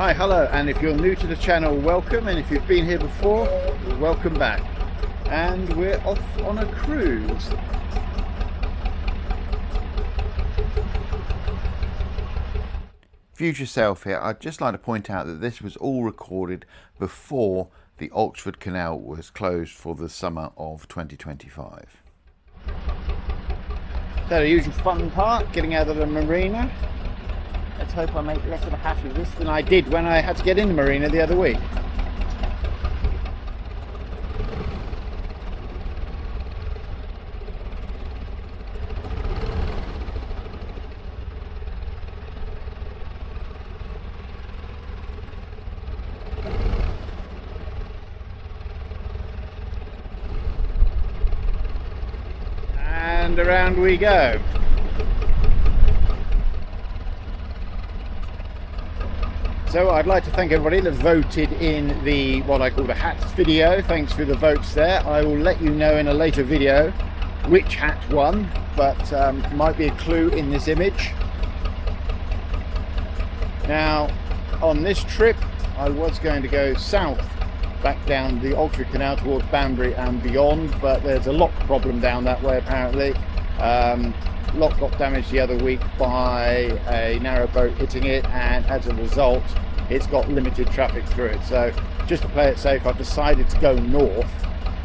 Hi, hello, and if you're new to the channel, welcome, and if you've been here before, welcome back. And we're off on a cruise. Future self here, I'd just like to point out that this was all recorded before the Oxford Canal was closed for the summer of 2025. So the usual fun part, getting out of the marina. Let's hope I make less of a hash of this than I did when I had to get in the marina the other week. And around we go. So I'd like to thank everybody that voted in the what I call the hats video. Thanks for the votes there. I will let you know in a later video which hat won, but might be a clue in this image. Now on this trip I was going to go south back down the Oxford Canal towards Banbury and beyond, but there's a lock problem down that way apparently. Lock got damaged the other week by a narrowboat hitting it, and as a result it's got limited traffic through it. So just to play it safe, I've decided to go north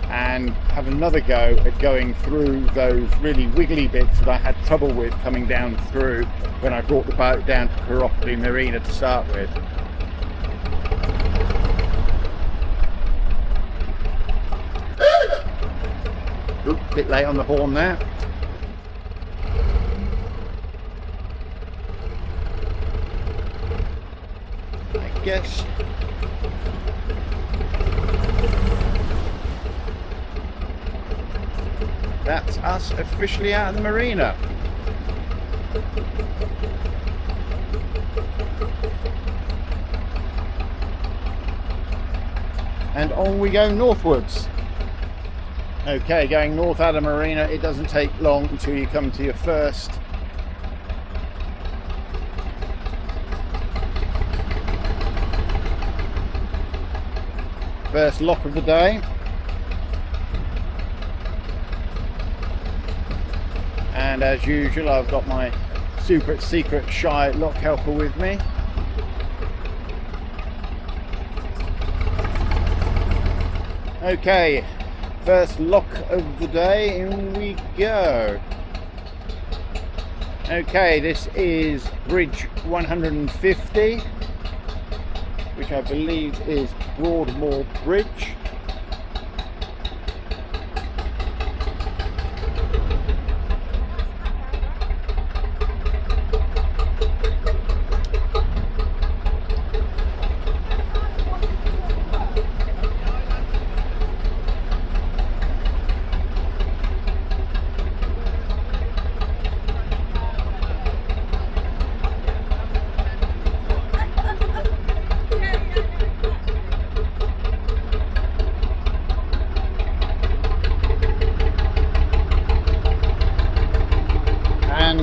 and have another go at going through those really wiggly bits that I had trouble with coming down through when I brought the boat down to Cropredy Marina to start with. Oops, a bit late on the horn there. I guess that's us officially out of the marina. And on we go northwards. Okay, going north out of the marina, it doesn't take long until you come to your first lock of the day. And as usual, I've got my super secret shy lock helper with me. Okay, first lock of the day, in we go. Okay, this is bridge 150, which I believe is Broadmoor Bridge.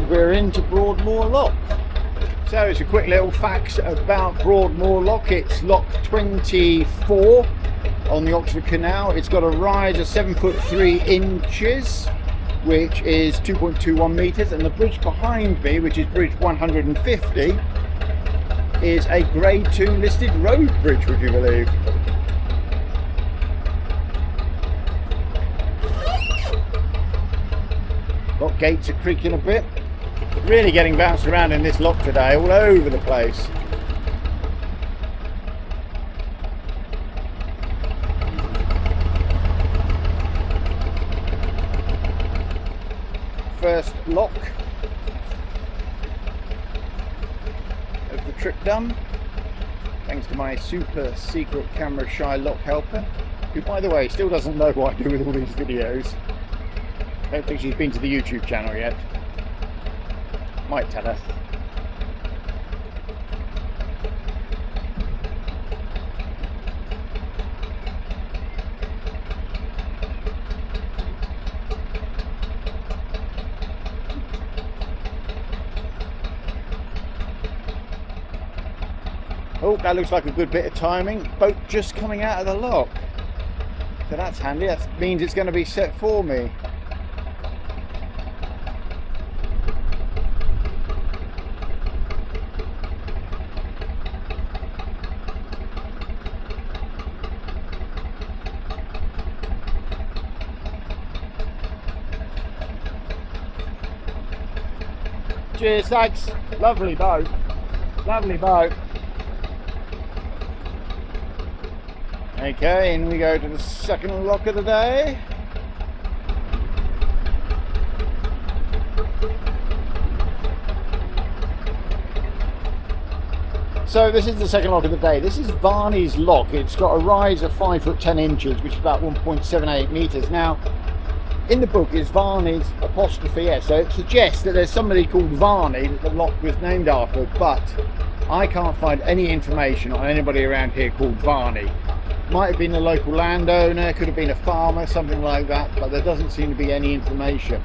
We're into Broadmoor Lock. So it's a quick little fact about Broadmoor Lock. It's lock 24 on the Oxford Canal. It's got a rise of 7'3", which is 2.21 meters, and the bridge behind me, which is bridge 150, is a grade 2 listed road bridge, would you believe? Lock gates are creaking a bit. Really getting bounced around in this lock today, all over the place. First lock of the trip done, thanks to my super secret camera shy lock helper, who by the way still doesn't know what I do with all these videos. Don't think she's been to the YouTube channel yet. Might tell us. Oh, that looks like a good bit of timing. Boat just coming out of the lock. So that's handy. That means it's going to be set for me. Cheers, thanks. Lovely boat. Lovely boat. Okay, in we go to the second lock of the day. So this is the second lock of the day. This is Varney's lock. It's got a rise of 5 foot 10 inches, which is about 1.78 meters. Now, in the book is Varney's apostrophe S, so it suggests that there's somebody called Varney that the lock was named after, but I can't find any information on anybody around here called Varney. Might have been a local landowner, could have been a farmer, something like that, but there doesn't seem to be any information.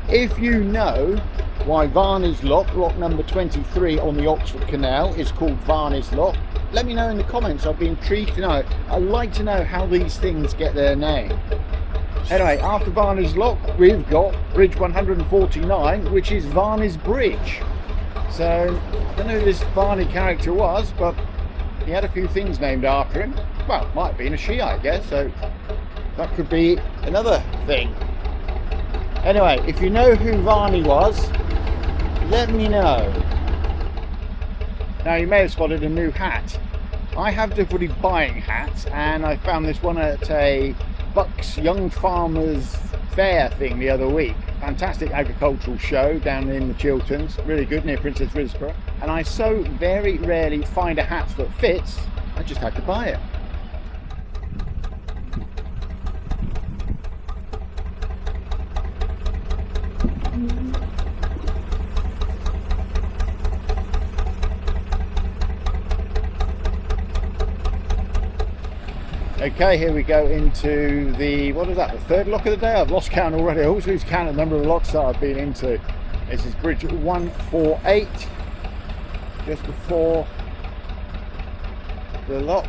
If you know why Varney's lock, lock number 23 on the Oxford Canal, is called Varney's lock, let me know in the comments. I'd be intrigued to know. I'd like to know how these things get their name. Anyway, after Varney's lock, we've got Bridge 149, which is Varney's bridge. So, I don't know who this Varney character was, but he had a few things named after him. Well, might have been a she, I guess, so that could be another thing. Anyway, if you know who Varney was, let me know. Now, you may have spotted a new hat. I have difficulty buying hats, and I found this one at a Bucks Young Farmers Fair thing the other week. Fantastic agricultural show down in the Chilterns, really good, near Princess Risborough. And I so very rarely find a hat that fits, I just had to buy it. Okay, here we go into the, what is that, the third lock of the day? I've lost count already. I always lose count of the number of locks that I've been into. This is Bridge 148, just before the lock.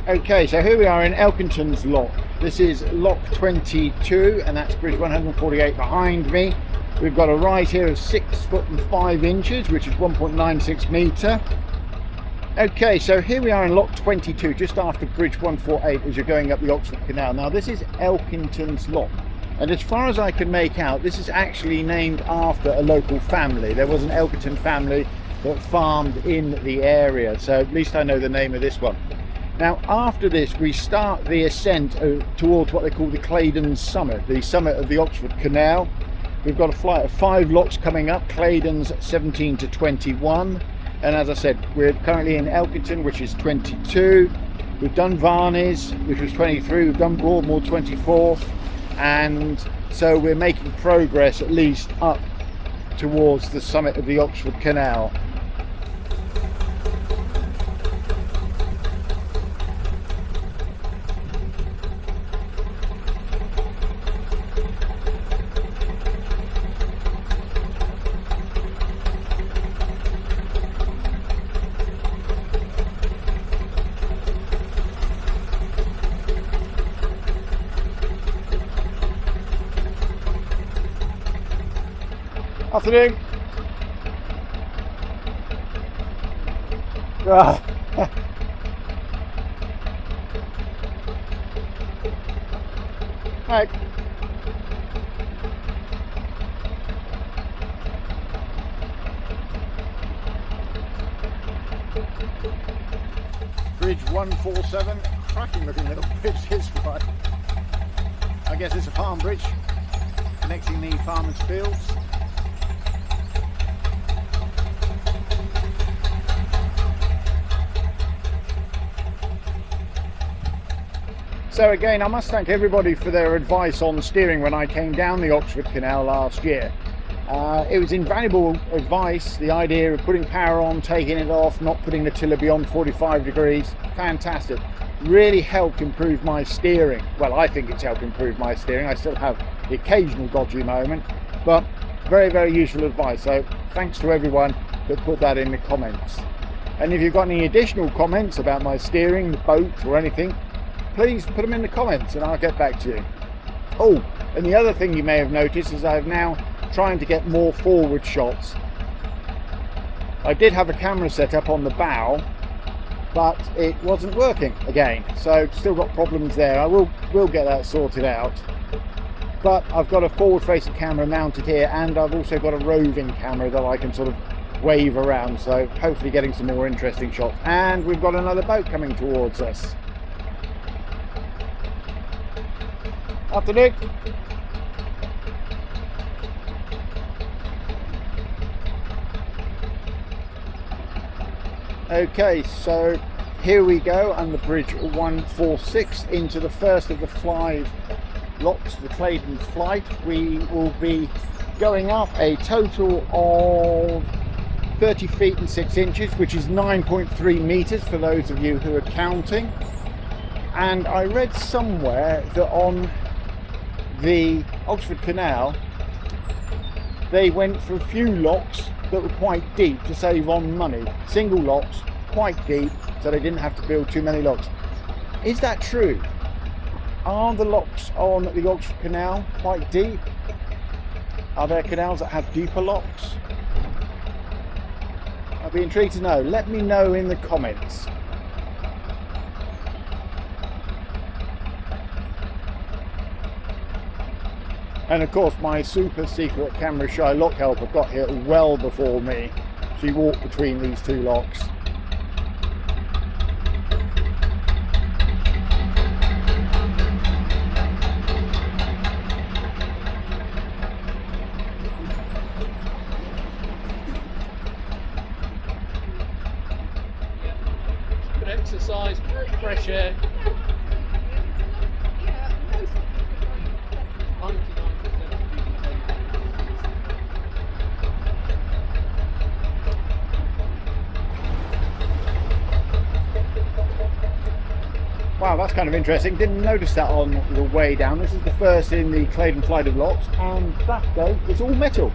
Okay, so here we are in Elkington's lock. This is lock 22, and that's Bridge 148 behind me. We've got a rise here of 6 foot and 5 inches, which is 1.96 metre. Okay, so here we are in lock 22, just after Bridge 148 as you're going up the Oxford Canal. Now, this is Elkington's lock, and as far as I can make out, this is actually named after a local family. There was an Elkington family that farmed in the area, so at least I know the name of this one. Now, after this, we start the ascent towards what they call the Claydon Summit, the summit of the Oxford Canal. We've got a flight of 5 locks coming up, Claydon's 17 to 21. And as I said, we're currently in Elkington, which is 22. We've done Varney's, which was 23. We've done Broadmoor, 24. And so we're making progress at least up towards the summit of the Oxford Canal. Afternoon. Right. Bridge 147, cracking looking little bridge this way. I guess it's a farm bridge connecting the farmers' fields. So again, I must thank everybody for their advice on steering when I came down the Oxford Canal last year. It was invaluable advice, the idea of putting power on, taking it off, not putting the tiller beyond 45 degrees. Fantastic. Really helped improve my steering. Well, I think it's helped improve my steering. I still have the occasional dodgy moment, but very, very useful advice. So thanks to everyone that put that in the comments. And if you've got any additional comments about my steering, the boat or anything, please put them in the comments and I'll get back to you. Oh, and the other thing you may have noticed is I'm now trying to get more forward shots. I did have a camera set up on the bow, but it wasn't working again, so still got problems there. I will get that sorted out. But I've got a forward facing camera mounted here, and I've also got a roving camera that I can sort of wave around, so hopefully getting some more interesting shots. And we've got another boat coming towards us. Afternoon. Okay, so here we go on the bridge 146 into the first of the 5 locks, the Claydon flight. We will be going up a total of 30 feet and 6 inches, which is 9.3 meters for those of you who are counting. And I read somewhere that on the Oxford Canal they went for a few locks that were quite deep to save on money. Single locks, quite deep, so they didn't have to build too many locks. Is that true? Are the locks on the Oxford Canal quite deep? Are there canals that have deeper locks? I'd be intrigued to know. Let me know in the comments. And of course my super secret camera shy lock helper got here well before me. She walked between these 2 locks. Good exercise, fresh air. Wow, that's kind of interesting. Didn't notice that on the way down. This is the first in the Claydon flight of locks, and that gate is all metal.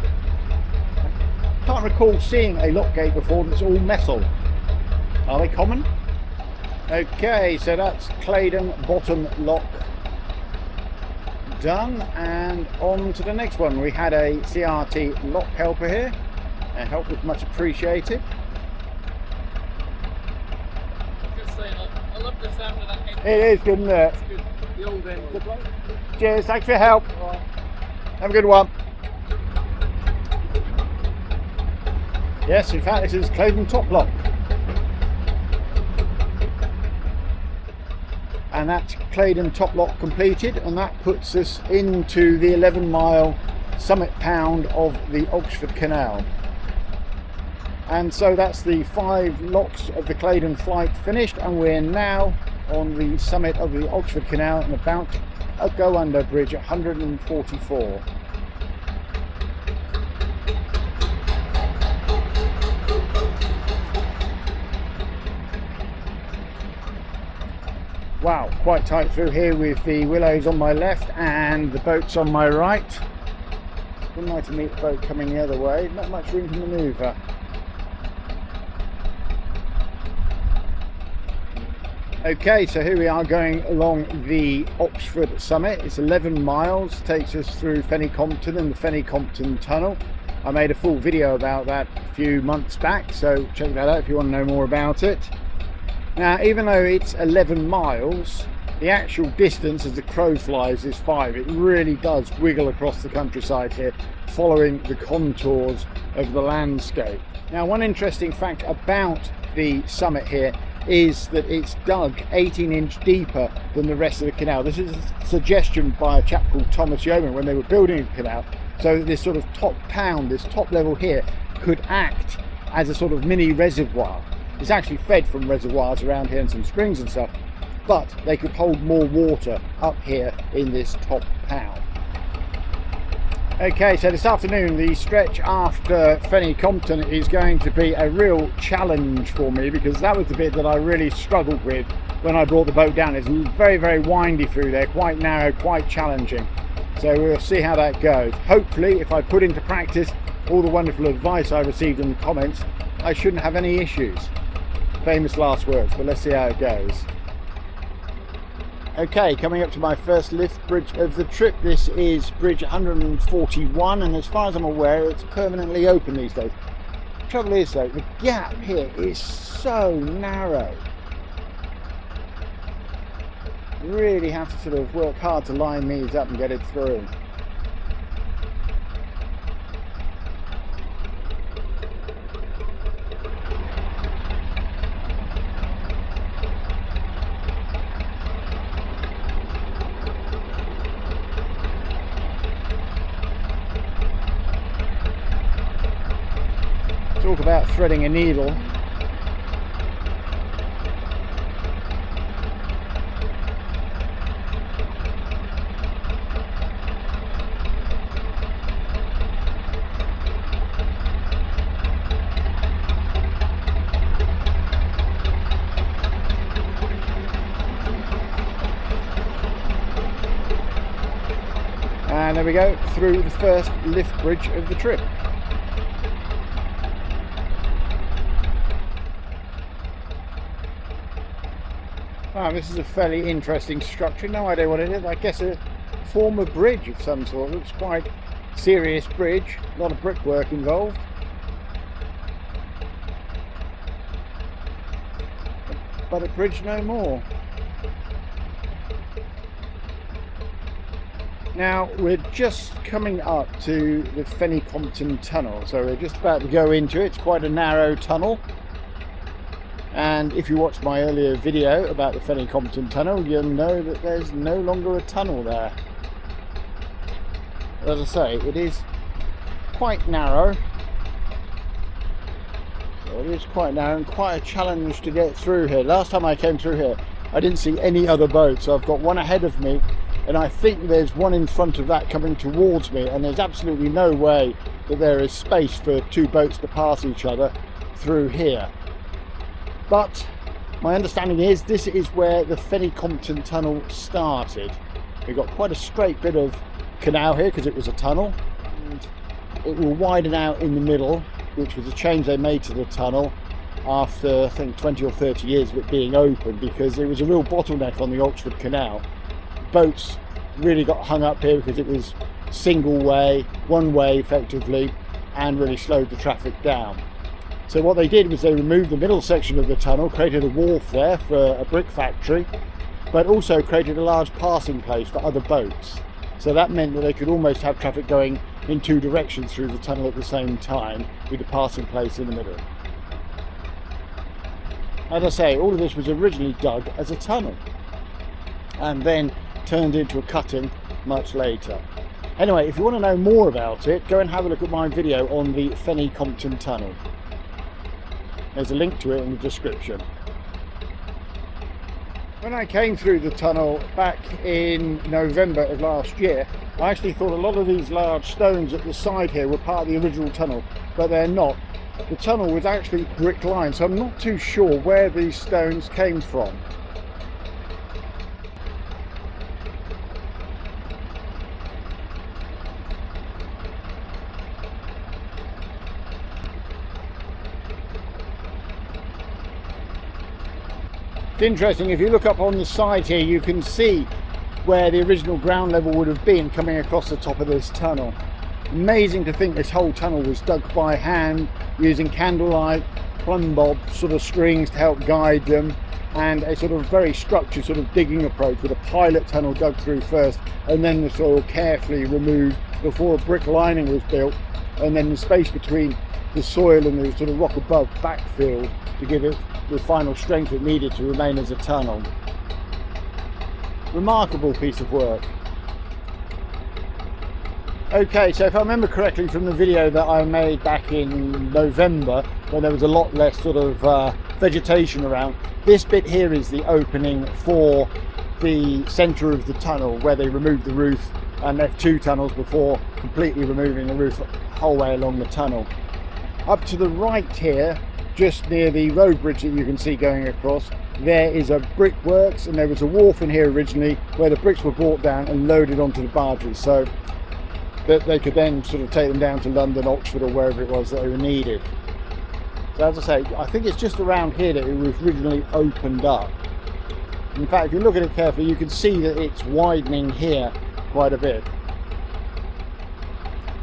I can't recall seeing a lock gate before that's all metal. Are they common? Okay, so that's Claydon bottom lock done, and on to the next one. We had a CRT lock helper here. Help was much appreciated. I love the sound of that engine. It is good, isn't it? It's good. The old engine. Cheers, thanks for your help. Right. Have a good one. Yes, in fact, this is Claydon top lock. And that's Claydon top lock completed, and that puts us into the 11-mile summit pound of the Oxford Canal. And so that's the 5 locks of the Claydon flight finished, and we're now on the summit of the Oxford Canal and about to go under bridge 144. Wow, quite tight through here with the willows on my left and the boats on my right. Wouldn't like to meet the boat coming the other way, not much room to manoeuvre. Okay, so here we are going along the Oxford Summit. It's 11 miles, takes us through Fenny Compton and the Fenny Compton Tunnel. I made a full video about that a few months back, so check that out if you want to know more about it. Now, even though it's 11 miles, the actual distance as the crow flies is 5. It really does wiggle across the countryside here, following the contours of the landscape. Now, one interesting fact about the summit here is that it's dug 18-inch deeper than the rest of the canal. This is a suggestion by a chap called Thomas Yeoman when they were building the canal, so that this sort of top pound, this top level here, could act as a sort of mini reservoir. It's actually fed from reservoirs around here and some springs and stuff, but they could hold more water up here in this top pow. Okay, so this afternoon the stretch after Fenny Compton is going to be a real challenge for me, because that was the bit that I really struggled with when I brought the boat down. It's very, very windy through there, quite narrow, quite challenging. So we'll see how that goes. Hopefully, if I put into practice all the wonderful advice I received in the comments, I shouldn't have any issues. Famous last words, but let's see how it goes. Okay, coming up to my first lift bridge of the trip. This is bridge 141, and as far as I'm aware, it's permanently open these days. The trouble is though, the gap here is so narrow. You really have to sort of work hard to line these up and get it through. Talk about threading a needle. And there we go, through the first lift bridge of the trip. Wow, this is a fairly interesting structure. No idea what it is. I guess a former bridge of some sort. Looks quite serious bridge. A lot of brickwork involved. But a bridge no more. Now we're just coming up to the Fenny Compton Tunnel, so we're just about to go into it. It's quite a narrow tunnel. And if you watched my earlier video about the Fenny Compton Tunnel, you'll know that there's no longer a tunnel there. As I say, it is quite narrow. It is quite narrow and quite a challenge to get through here. Last time I came through here, I didn't see any other boats. So I've got one ahead of me, and I think there's one in front of that coming towards me, and there's absolutely no way that there is space for two boats to pass each other through here. But my understanding is this is where the Fenny Compton Tunnel started. We've got quite a straight bit of canal here because it was a tunnel, and it will widen out in the middle, which was a change they made to the tunnel after I think 20 or 30 years of it being open, because it was a real bottleneck on the Oxford Canal. Boats really got hung up here because it was single way, one way effectively, and really slowed the traffic down. So what they did was they removed the middle section of the tunnel, created a wharf there for a brick factory, but also created a large passing place for other boats. So that meant that they could almost have traffic going in two directions through the tunnel at the same time, with the passing place in the middle. As I say, all of this was originally dug as a tunnel and then turned into a cutting much later. Anyway, if you want to know more about it, go and have a look at my video on the Fenny Compton Tunnel. There's a link to it in the description. When I came through the tunnel back in November of last year, I actually thought a lot of these large stones at the side here were part of the original tunnel, but they're not. The tunnel was actually brick lined, so I'm not too sure where these stones came from. It's interesting, if you look up on the side here, you can see where the original ground level would have been coming across the top of this tunnel. Amazing to think this whole tunnel was dug by hand using candlelight, plumb bob sort of strings to help guide them, and a sort of very structured sort of digging approach with a pilot tunnel dug through first and then the soil carefully removed before a brick lining was built, and then the space between the soil and the sort of rock above backfilled to give it the final strength it needed to remain as a tunnel. Remarkable piece of work. Okay, so if I remember correctly from the video that I made back in November, when there was a lot less sort of vegetation around. This bit here is the opening for the centre of the tunnel, where they removed the roof and left 2 tunnels before completely removing the roof the whole way along the tunnel. Up to the right here, just near the road bridge that you can see going across, there is a brickworks, and there was a wharf in here originally where the bricks were brought down and loaded onto the barges, so that they could then sort of take them down to London, Oxford, or wherever it was that they were needed. So as I say, I think it's just around here that it was originally opened up. In fact, if you look at it carefully, you can see that it's widening here quite a bit.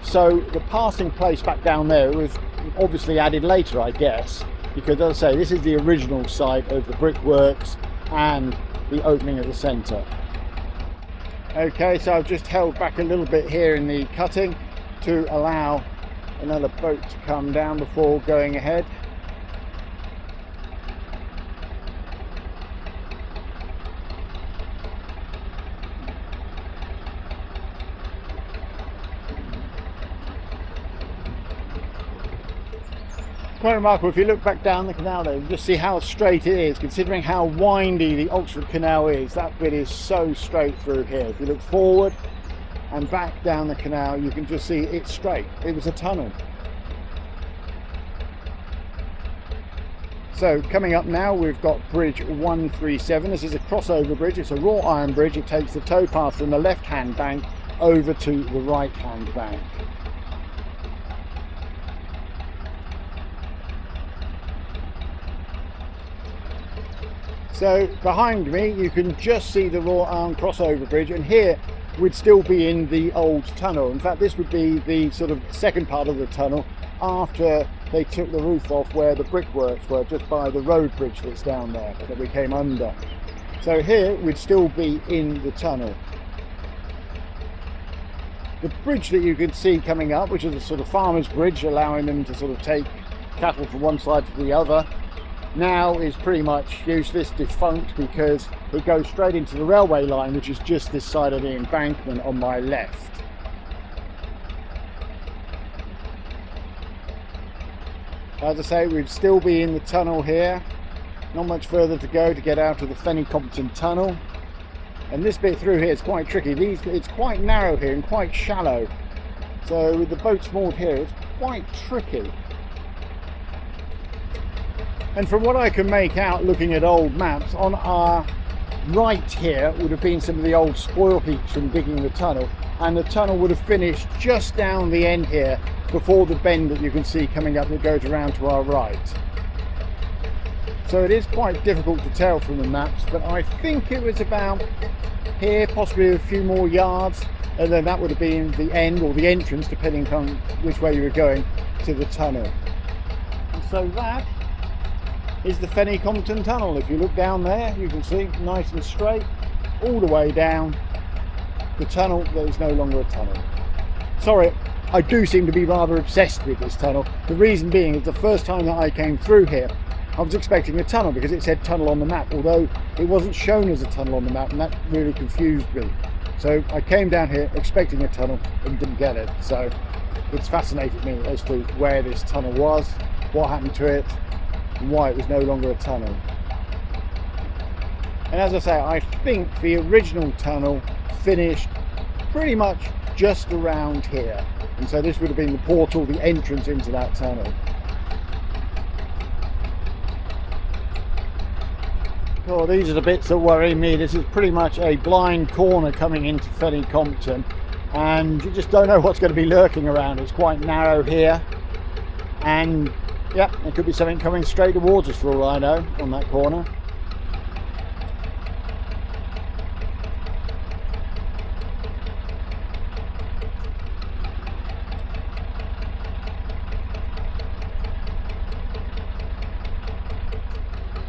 So the passing place back down there was obviously added later, I guess, because as I say, this is the original site of the brickworks and the opening at the centre. Okay, so I've just held back a little bit here in the cutting to allow another boat to come down before going ahead. Quite remarkable. If you look back down the canal there, you just see how straight it is, considering how windy the Oxford Canal is. That bit is so straight through here. If you look forward and back down the canal, you can just see it's straight. It was a tunnel. So coming up now, we've got bridge 137. This is a crossover bridge. It's a wrought iron bridge. It takes the towpath from the left hand bank over to the right hand bank. So behind me you can just see the wrought iron crossover bridge, and here we'd still be in the old tunnel. In fact, this would be the sort of second part of the tunnel after they took the roof off where the brickworks were, just by the road bridge that's down there that we came under. So here we'd still be in the tunnel. The bridge that you can see coming up, which is a sort of farmer's bridge allowing them to sort of take cattle from one side to the other, now is pretty much useless, defunct, because it goes straight into the railway line, which is just this side of the embankment on my left. As I say, we'd still be in the tunnel here. Not much further to go to get out of the Fenny Compton Tunnel. And this bit through here is quite tricky. It's quite narrow here and quite shallow. So with the boats moored here, it's quite tricky. And from what I can make out looking at old maps, on our right here would have been some of the old spoil heaps from digging the tunnel, and the tunnel would have finished just down the end here before the bend that you can see coming up that goes around to our right. So it is quite difficult to tell from the maps, but I think it was about here, possibly a few more yards, and then that would have been the end or the entrance, depending on which way you were going, to the tunnel. And so that is the Fenny Compton Tunnel. If you look down there, you can see nice and straight all the way down the tunnel. There is no longer a tunnel. Sorry, I do seem to be rather obsessed with this tunnel. The reason being is the first time that I came through here, I was expecting a tunnel because it said tunnel on the map, although it wasn't shown as a tunnel on the map, and that really confused me. So I came down here expecting a tunnel and didn't get it. So it's fascinated me as to where this tunnel was, what happened to it, and why it was no longer a tunnel. And as I say, I think the original tunnel finished pretty much just around here, and so this would have been the portal, the entrance into that tunnel. Oh, these are the bits that worry me. This is pretty much a blind corner coming into Fenny Compton, and you just don't know what's going to be lurking around. It's quite narrow here, and yeah, there could be something coming straight towards us for all I know on that corner.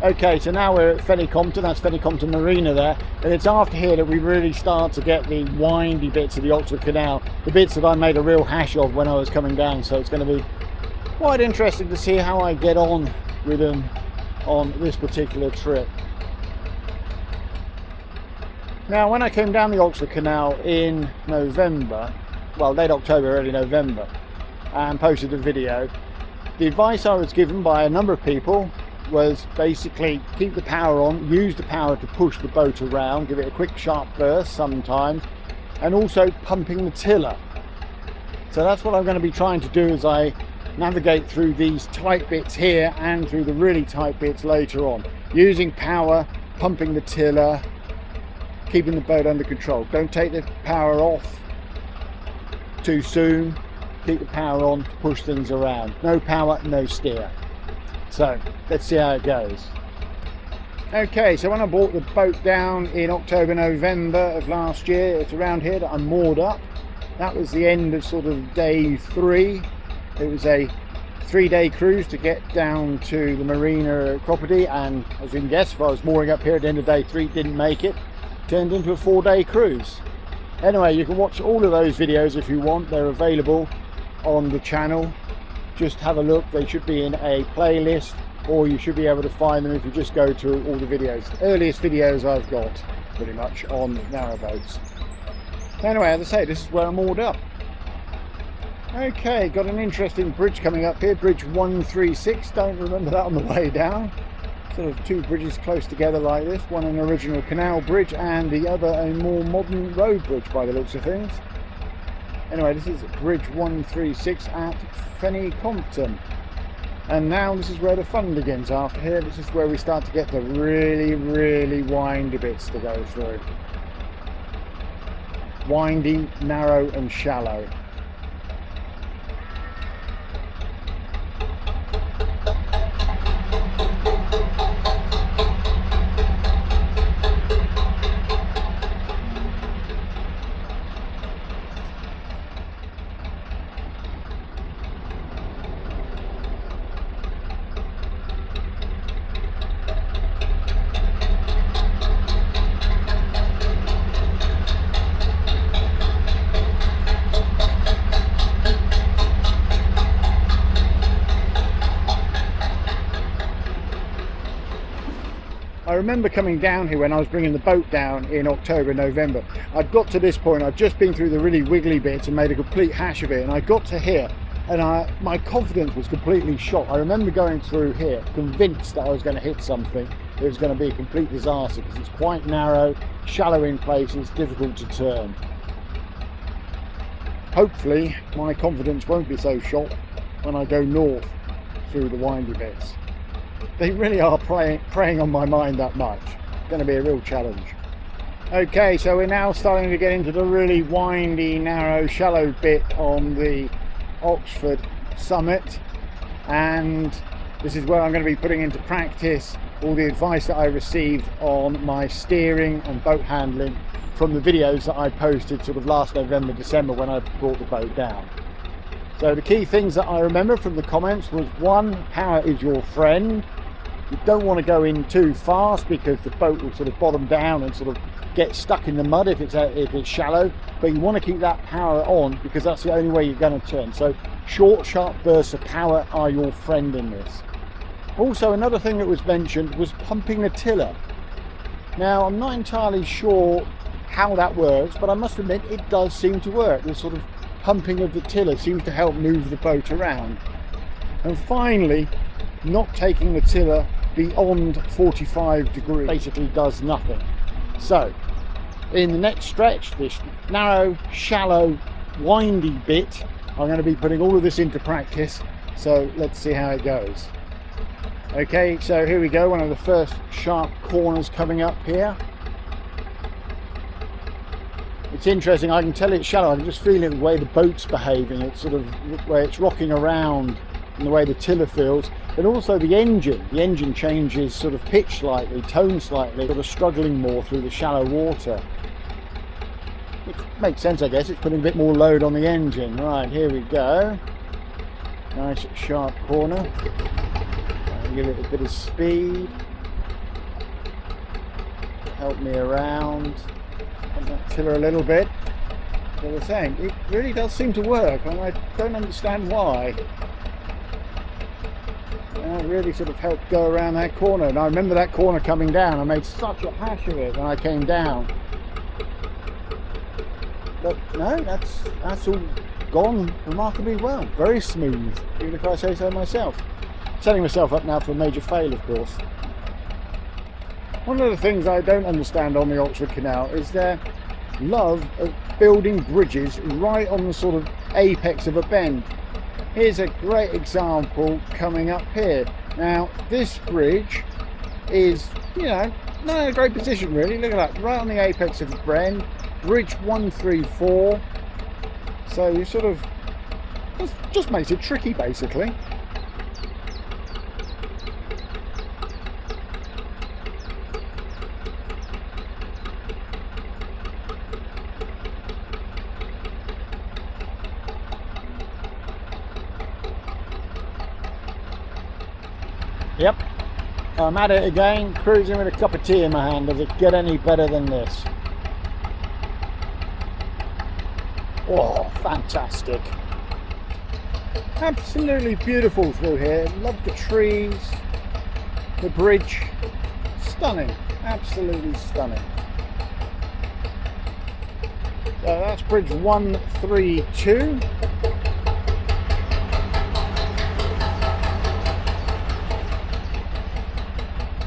Okay, so now we're at Fenny Compton, that's Fenny Compton Marina there, and it's after here that we really start to get the windy bits of the Oxford Canal, the bits that I made a real hash of when I was coming down, so it's going to be quite interesting to see how I get on with them on this particular trip. Now, when I came down the Oxford Canal in November, well, late October, early November, and posted a video, the advice I was given by a number of people was basically keep the power on, use the power to push the boat around, give it a quick sharp burst sometimes, and also pumping the tiller. So that's what I'm going to be trying to do as I navigate through these tight bits here and through the really tight bits later on. Using power, pumping the tiller, keeping the boat under control. Don't take the power off too soon. Keep the power on to push things around. No power, no steer. So let's see how it goes. Okay, so when I brought the boat down in October, November of last year, it's around here that I'm moored up. That was the end of sort of day 3. It was a 3-day cruise to get down to the marina at Cropredy, and as you can guess, if I was mooring up here at the end of day 3, didn't make it, turned into a 4-day cruise. Anyway, you can watch all of those videos if you want. They're available on the channel. Just have a look. They should be in a playlist, or you should be able to find them if you just go to all the videos. Earliest videos I've got pretty much on narrowboats. Anyway, as I say, this is where I'm moored up. Okay, got an interesting bridge coming up here, bridge 136. Don't remember that on the way down. Sort of 2 bridges close together like this, one an original canal bridge and the other a more modern road bridge by the looks of things. Anyway, this is bridge 136 at Fenny Compton, and now this is where the fun begins. After here, this is where we start to get the really windy bits to go through. Windy, narrow and shallow. I remember coming down here when I was bringing the boat down in October, November. I'd got to this point, I'd just been through the really wiggly bits and made a complete hash of it, and I got to here and my confidence was completely shot. I remember going through here convinced that I was going to hit something. It was going to be a complete disaster because it's quite narrow, shallow in places, difficult to turn. Hopefully my confidence won't be so shot when I go north through the windy bits. They really are preying on my mind that much. It's going to be a real challenge. Okay, so we're now starting to get into the really windy, narrow, shallow bit on the Oxford Summit, and this is where I'm going to be putting into practice all the advice that I received on my steering and boat handling from the videos that I posted sort of last November, December when I brought the boat down. So the key things that I remember from the comments was 1, power is your friend. You don't want to go in too fast because the boat will sort of bottom down and sort of get stuck in the mud if it's shallow, but you want to keep that power on because that's the only way you're going to turn. So short, sharp bursts of power are your friend in this. Also, another thing that was mentioned was pumping the tiller. Now, I'm not entirely sure how that works, but I must admit it does seem to work. The sort of pumping of the tiller seems to help move the boat around. And finally, not taking the tiller beyond 45 degrees basically does nothing. So in the next stretch, this narrow, shallow, windy bit, I'm going to be putting all of this into practice, so let's see how it goes. Okay, so here we go, one of the first sharp corners coming up here. It's interesting, I can tell it's shallow, I can just feel it the way the boat's behaving, it's sort of where it's rocking around and the way the tiller feels, but also the engine changes sort of pitch slightly, tone slightly, sort of struggling more through the shallow water. It makes sense, I guess, it's putting a bit more load on the engine. Right, here we go. Nice sharp corner. Give it a bit of speed. Help me around. That tiller a little bit. As I was saying, it really does seem to work, and I don't understand why. It really sort of helped go around that corner, and I remember that corner coming down. I made such a hash of it when I came down. But no, that's all gone remarkably well. Very smooth, even if I say so myself. setting myself up now for a major fail, of course. One of the things I don't understand on the Oxford Canal is their love of building bridges right on the sort of apex of a bend. Here's a great example coming up here. Now, this bridge is, you know, not in a great position really. Look at that, right on the apex of the bend. Bridge 134. So you sort of, just makes it tricky basically. Yep, I'm at it again, cruising with a cup of tea in my hand. Does it get any better than this? Oh, fantastic. Absolutely beautiful through here. Love the trees, the bridge. Stunning, absolutely stunning. So that's bridge 132.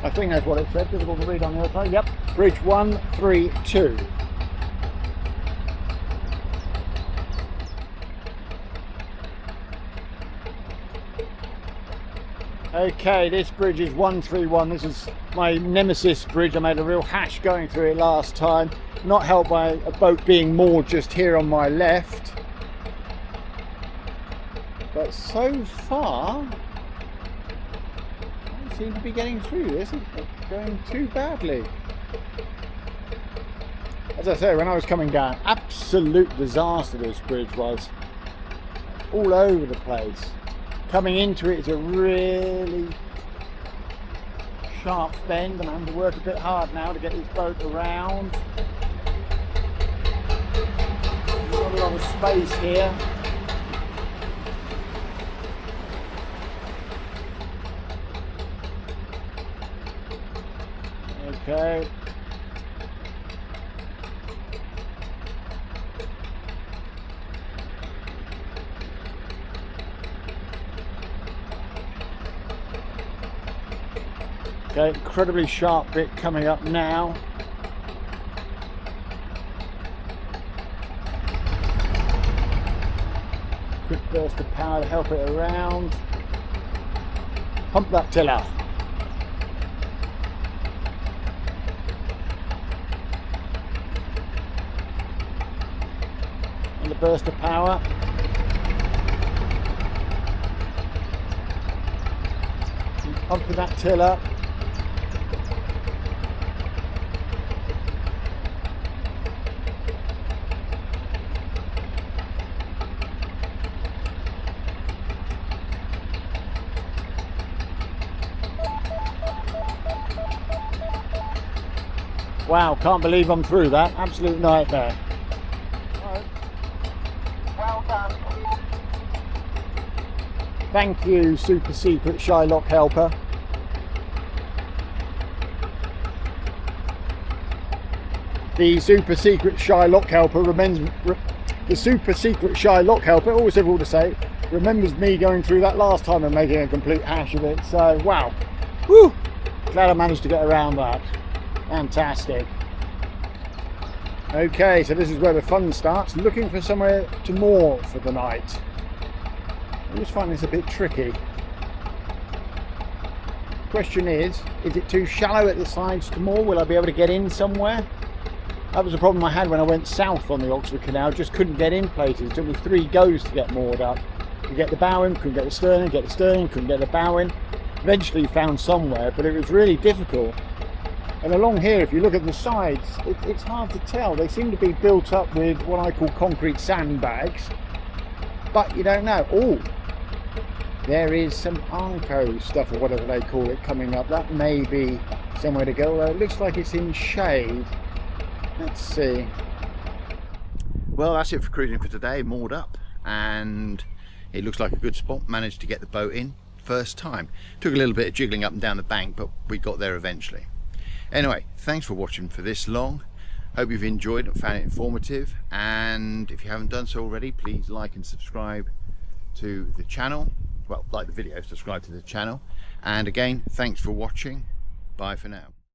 I think that's what it said, difficult to read on the other side. Yep, bridge 132. Okay, this bridge is 131. This is my nemesis bridge. I made a real hash going through it last time. Not helped by a boat being moored just here on my left. But so far, seem to be getting through this. It's not going too badly. As I say, when I was coming down, absolute disaster this bridge was. All over the place. Coming into it is a really sharp bend, and I'm having to work a bit hard now to get this boat around. There's not a lot of space here. Okay. Okay, incredibly sharp bit coming up now. Quick burst of power to help it around. Pump that tiller. And a burst of power. Pumping that tiller. Wow, can't believe I'm through that. Absolute nightmare. Right. Well done. Thank you, super secret Shylock helper. The super secret Shylock helper remembers always difficult to say, remembers me going through that last time and making a complete hash of it. So wow. Whew. Glad I managed to get around that. Fantastic. Okay, so this is where the fun starts. Looking for somewhere to moor for the night. I just find this a bit tricky. Question is it too shallow at the sides to moor? Will I be able to get in somewhere? That was a problem I had when I went south on the Oxford Canal. Just couldn't get in places. It took me 3 goes to get moored up. Could get the bow in, couldn't get the stern in, get the stern in, couldn't get the bow in. Eventually found somewhere, but it was really difficult. And along here, if you look at the sides, it's hard to tell. They seem to be built up with what I call concrete sandbags, but you don't know. Oh, there is some Arco stuff or whatever they call it coming up. That may be somewhere to go, although it looks like it's in shade. Let's see. Well, that's it for cruising for today. Moored up, and it looks like a good spot. Managed to get the boat in first time. Took a little bit of jiggling up and down the bank, but we got there eventually. Anyway, thanks for watching for this long. Hope you've enjoyed and found it informative, and if you haven't done so already, please like and subscribe to the channel. well, like the video, subscribe to the channel, and again, thanks for watching. Bye for now.